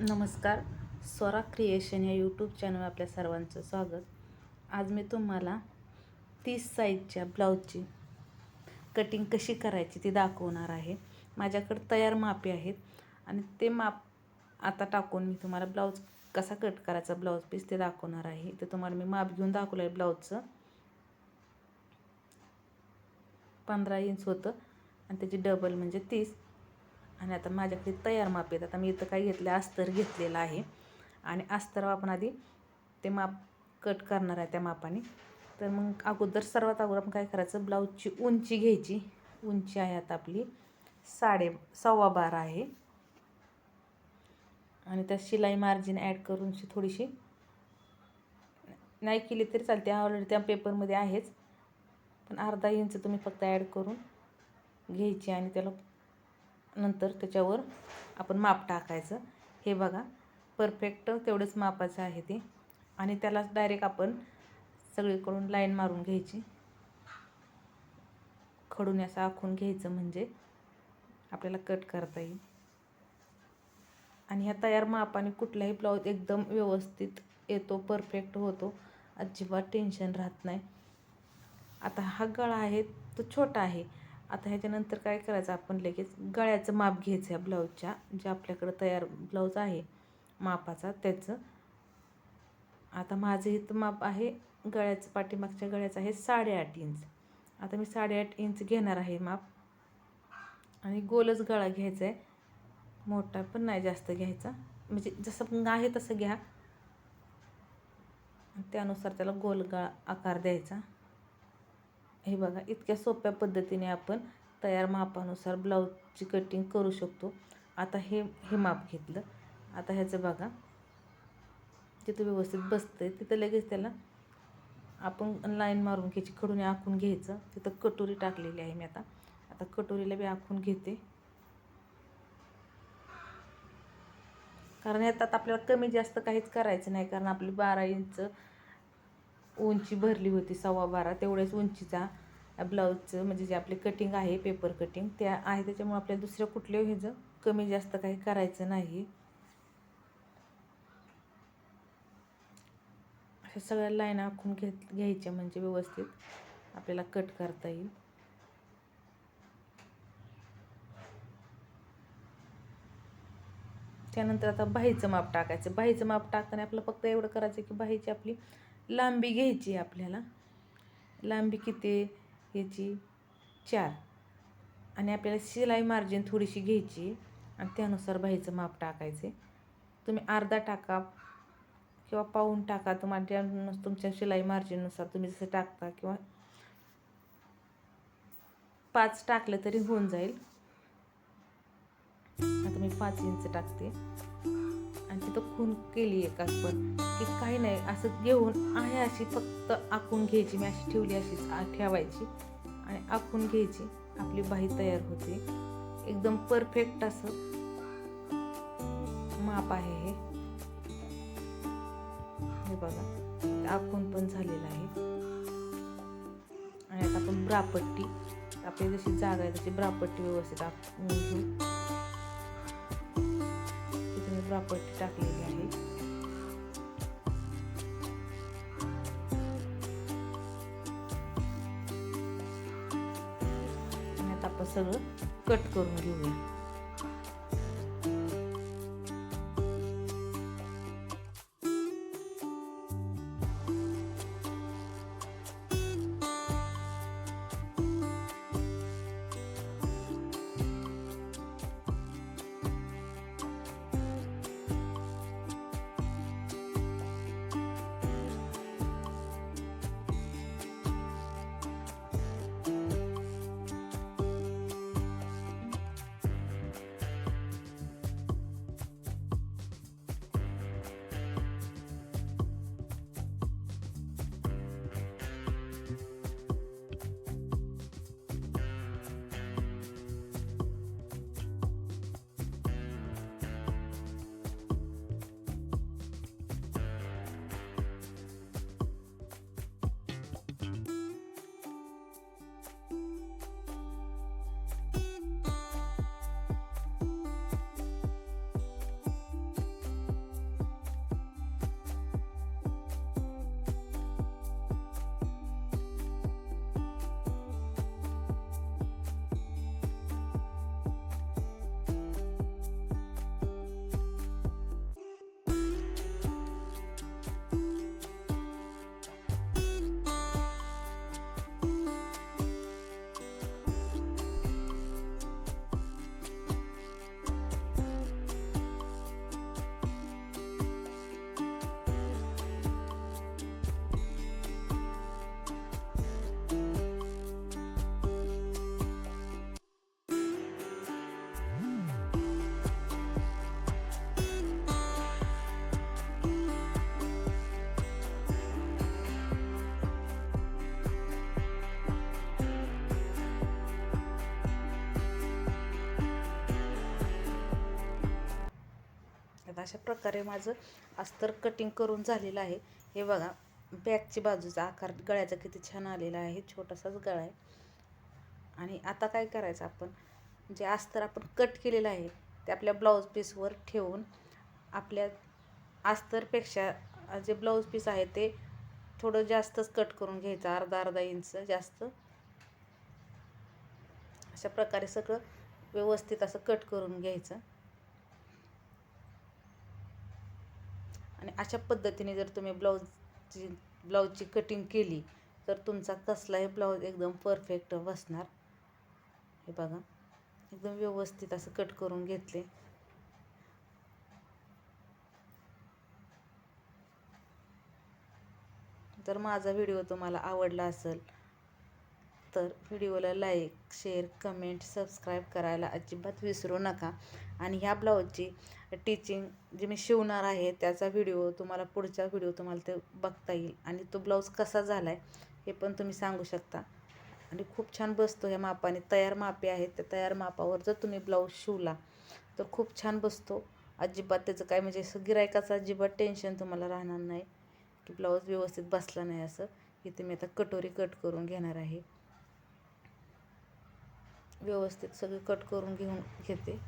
नमस्कार. स्वरा क्रिएशन या YouTube channel आपल्या सर्वांचं स्वागत. आज मी तुम्हाला 30 साईजच्या ब्लाऊजची कटिंग कशी करायची ती दाखवणार आहे. माझ्याकडे तयार मापे आहेत आणि ते माप आता टाकून मी तुम्हाला ब्लाऊज कसा कट करायचा ब्लाऊज पीस ते दाखवणार आहे. तर तुम्हाला मी माप घेऊन दाखवलं आहे. ब्लाऊजचं 15 इंच होतं आणि त्याची डबल म्हणजे 30. आणि आता माझ्याकडे तयार माप आहेत. आता मी इथं काय घेतलं, अस्तर घेतलेलं आहे आणि अस्तर आपण आधी ते माप कट करणार आहे त्या मापाने. तर मग सर्वात अगोदर आपण काय करायचं, ब्लाऊजची उंची घ्यायची. उंची आहे आता आपली 12.5 आहे आणि त्यात शिलाई मार्जिन ॲड करून थोडीशी नाही केली तरी चालते, ऑलरेडी त्या पेपरमध्ये आहेच, पण अर्धा इंच तुम्ही फक्त ॲड करून घ्यायची आणि त्याला नंतर त्याच्यावर आपण माप टाकायचं. हे बघा, परफेक्ट तेवढंच मापाचं आहे ते. आणि त्यालाच डायरेक्ट आपण सगळीकडून लाईन मारून घ्यायची, खडून असं आखून घ्यायचं म्हणजे आपल्याला कट करता येईल. आणि ह्या तयार मापाने कुठलाही ब्लाऊज एकदम व्यवस्थित येतो, परफेक्ट होतो, अजिबात टेन्शन राहत नाही. आता हा गळा आहे तो छोटा आहे. आता ह्याच्यानंतर काय करायचं, आपण लगेच गळ्याचं माप घ्यायचं आहे ब्लाऊजच्या, जे आपल्याकडं तयार ब्लाऊज आहे मापाचा त्याचं. आता माझं इथं माप आहे गळ्याचं, पाठीमागच्या गळ्याचं आहे 8.5 इंच. आता मी 8.5 इंच घेणार आहे माप आणि गोलच गळा घ्यायचा आहे, मोठा पण नाही जास्त घ्यायचा, म्हणजे जसं आहे तसं घ्या. त्यानुसार त्याला गोल गळा आकार द्यायचा. हे बघा, इतक्या सोप्या पद्धतीने आपण तयार मापानुसार ब्लाऊजची कटिंग करू शकतो. आता हे माप घेतलं. आता ह्याचं बघा, जिथं व्यवस्थित बसतं आहे तिथं लगेच त्याला आपण लाईन मारून घ्यायची, खडून आखून घ्यायचं. तिथं कटोरी टाकलेली आहे मी. आता कटोरीला बी आखून घेते, कारण ह्यात आपल्याला कमी जास्त काहीच करायचं नाही, कारण आपली 12 इंच उंची भरली होती, 12.25 तेवढ्याच उंचीचा ब्लाऊजचं म्हणजे जे आपले कटिंग आहे पेपर कटिंग त्या आहे, त्याच्यामुळे आपल्याला दुसऱ्या कुठल्याही ह्याचं कमी जास्त काही करायचं नाही. अशा सगळ्या लाईन आखून घ्यायच्या म्हणजे व्यवस्थित आपल्याला कट करता येईल. त्यानंतर आता बाहीचं माप टाकायचं. बाहीचं माप टाकताना आपलं फक्त एवढं करायचं की बाहीची आपली लांबी घ्यायची. आपल्याला लांबी किती ह्याची 4 आणि आपल्याला शिलाई मार्जिन थोडीशी घ्यायची आणि त्यानुसार बाहीचं माप टाकायचे. तुम्ही अर्धा टाका किंवा पाऊण टाका, तुमच्या शिलाई मार्जिननुसार तुम्ही जसं टाकता, किंवा 5 टाकलं तरी होऊन जाईल. आता मी 5 इंच टाकते आणि तिथं खून केली आहे का पण की काही नाही, असं घेऊन आहे अशी फक्त आखून घ्यायची. मी अशी ठेवली, अशीच ठेवायची आणि आखून घ्यायची. आपली बाही तयार होते. एकदम परफेक्ट असं माप आहे हे बघा, आखून पण झालेलं आहे. आणि आता आपण ब्रापट्टी, आपली जशी जागा आहे तशी ब्रापट्टी व्यवस्थित आखून घेऊ. तिथे मी ब्रापट्टी टाकलेली आहे. आणि आता आपण सगळं कट करून घेऊया. आता अशा प्रकारे माझं अस्तर कटिंग करून झालेलं आहे. हे बघा, बॅकची बाजूचा आकार गळ्याचा किती छान आलेला आहे. छोटासाच गळा आहे. आणि आता काय करायचं, आपण जे अस्तर आपण कट केलेलं आहे ते आपल्या ब्लाऊज पीसवर ठेवून आपल्या अस्तरपेक्षा जे ब्लाऊज पीस आहे ते थोडं जास्तच कट करून घ्यायचं, अर्धा इंच जास्त. अशा प्रकारे सगळं व्यवस्थित असं कट करून घ्यायचं. आणि अशा पद्धतीने जर तुम्ही ब्लाऊजची कटिंग केली तर तुमचा कसलाही ब्लाऊज एकदम परफेक्ट बसणार. हे बघा, एकदम व्यवस्थित असं कट करून घेतले. जर माझा व्हिडिओ तुम्हाला आवडला असेल तर व्हिडिओला लाईक, शेअर, कमेंट, सबस्क्राईब करायला अजिबात विसरू नका. आणि ह्या ब्लाऊजची टिचिंग जे मी शिवणार आहे त्याचा व्हिडिओ तुम्हाला पुढच्या व्हिडिओ तुम्हाला ते बघता येईल. आणि तो ब्लाऊज कसा झाला आहे हे पण तुम्ही सांगू शकता. आणि खूप छान बसतो ह्या मापाने. तयार मापे आहेत, त्या तयार मापावर जर तुम्ही ब्लाऊज शिवला तर खूप छान बसतो. अजिबात त्याचं काय म्हणजे असं गिऱ्हाईकाचं अजिबात टेन्शन तुम्हाला राहणार नाही की ब्लाऊज व्यवस्थित बसला नाही असं. इथे मी आता कटोरी कट करून घेणार आहे. व्यवस्थित सगळे कट करून घेते.